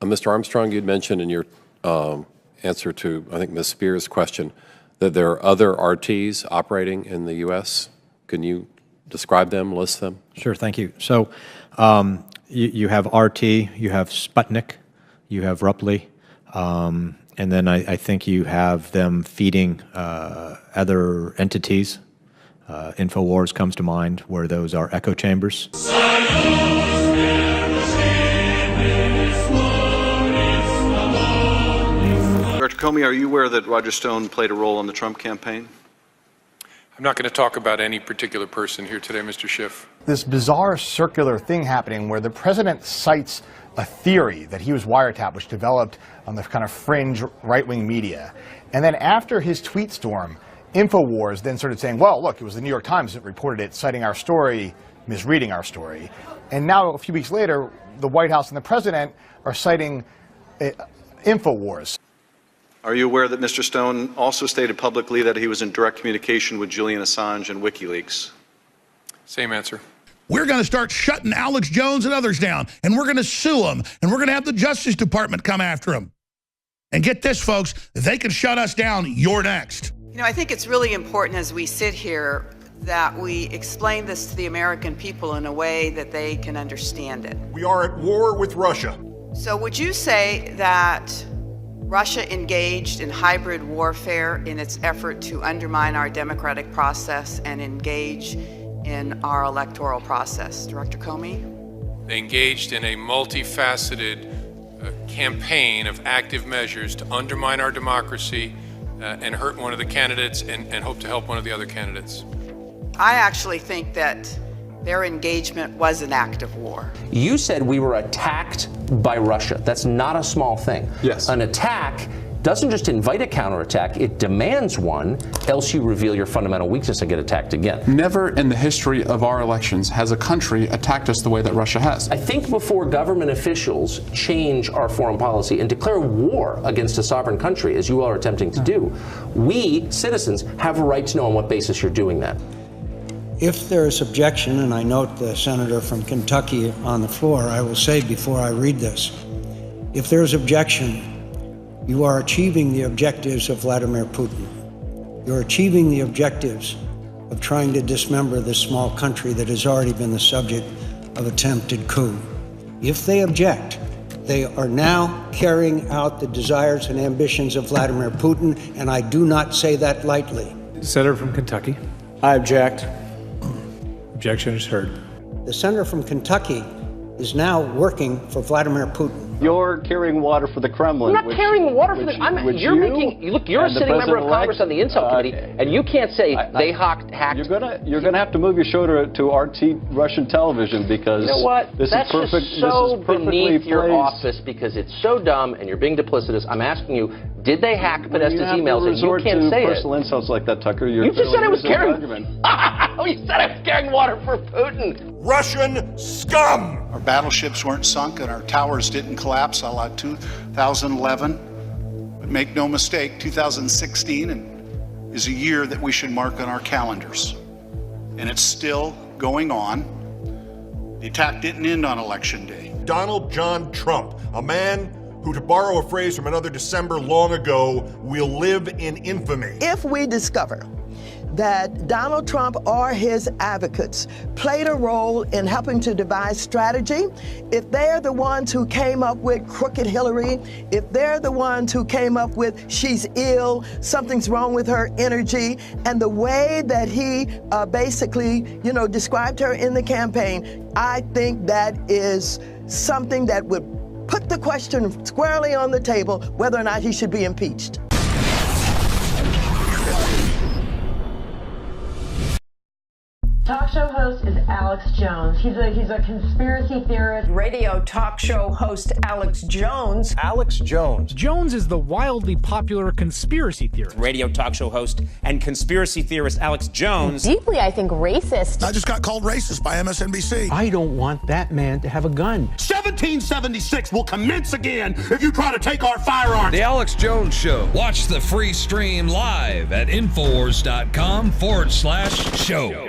Mr. Armstrong, you'd mentioned in your answer to, I think, Ms. Spears' question that there are other RTs operating in the U.S. Can you describe them, list them? Sure, thank you. So you have RT, you have Sputnik, you have Ruppli, and then I think you have them feeding other entities. Infowars comes to mind, where those are echo chambers. Dr. Comey, are you aware that Roger Stone played a role in the Trump campaign? I'm not going to talk about any particular person here today, Mr. Schiff. This bizarre circular thing happening where the president cites a theory that he was wiretapped, which developed on the kind of fringe right-wing media. And then after his tweet storm, Infowars then started saying, well, look, it was the New York Times that reported it, citing our story, misreading our story. And now, a few weeks later, the White House and the president are citing Infowars. Are you aware that Mr. Stone also stated publicly that he was in direct communication with Julian Assange and WikiLeaks? Same answer. We're going to start shutting Alex Jones and others down, and we're going to sue them, and we're going to have the Justice Department come after them. And get this, folks, if they can shut us down, you're next. You know, I think it's really important as we sit here that we explain this to the American people in a way that they can understand it. We are at war with Russia. So would you say that Russia engaged in hybrid warfare in its effort to undermine our democratic process and engage in our electoral process? Director Comey? They engaged in a multifaceted campaign of active measures to undermine our democracy and hurt one of the candidates and hope to help one of the other candidates. I actually think that their engagement was an act of war. You said we were attacked by Russia. That's not a small thing. Yes. An attack doesn't just invite a counterattack, it demands one, else you reveal your fundamental weakness and get attacked again. Never in the history of our elections has a country attacked us the way that Russia has. I think before government officials change our foreign policy and declare war against a sovereign country, as you all are attempting to do, we, citizens, have a right to know on what basis you're doing that. If there is objection, and I note the senator from Kentucky on the floor, I will say before I read this, if there is objection, you are achieving the objectives of Vladimir Putin. You're achieving the objectives of trying to dismember this small country that has already been the subject of attempted coup. If they object, they are now carrying out the desires and ambitions of Vladimir Putin, and I do not say that lightly. Senator from Kentucky. I object. Objection is heard. The senator from Kentucky is now working for Vladimir Putin. You're carrying water for the Kremlin. I'm not carrying water for the... You're a sitting member of Congress on the Intel Committee, and you can't say they hacked... You're gonna have to move your shoulder to RT Russian television because... You know what? This That's is perfect, just so beneath your placed. office because it's so dumb and you're being duplicitous. I'm asking you, did they hack Podesta's emails? And you can't say it. Personal insults like that, Tucker. You just said I was carrying... You said I was carrying water for Putin. Russian scum! Our battleships weren't sunk and our towers didn't collapse a la 2011. But make no mistake, 2016 is a year that we should mark on our calendars. And it's still going on. The attack didn't end on Election Day. Donald John Trump, a man who, to borrow a phrase from another December long ago, will live in infamy. If we discover that Donald Trump or his advocates played a role in helping to devise strategy, if they're the ones who came up with crooked Hillary, if they're the ones who came up with she's ill, something's wrong with her energy, and the way that he basically, described her in the campaign, I think that is something that would put the question squarely on the table whether or not he should be impeached. Talk show host is Alex Jones. He's a conspiracy theorist. Radio talk show host Alex Jones. Alex Jones. Jones is the wildly popular conspiracy theorist. Radio talk show host and conspiracy theorist Alex Jones. Deeply, I think, racist. I just got called racist by MSNBC. I don't want that man to have a gun. 1776 will commence again if you try to take our firearms. The Alex Jones Show. Watch the free stream live at Infowars.com/show.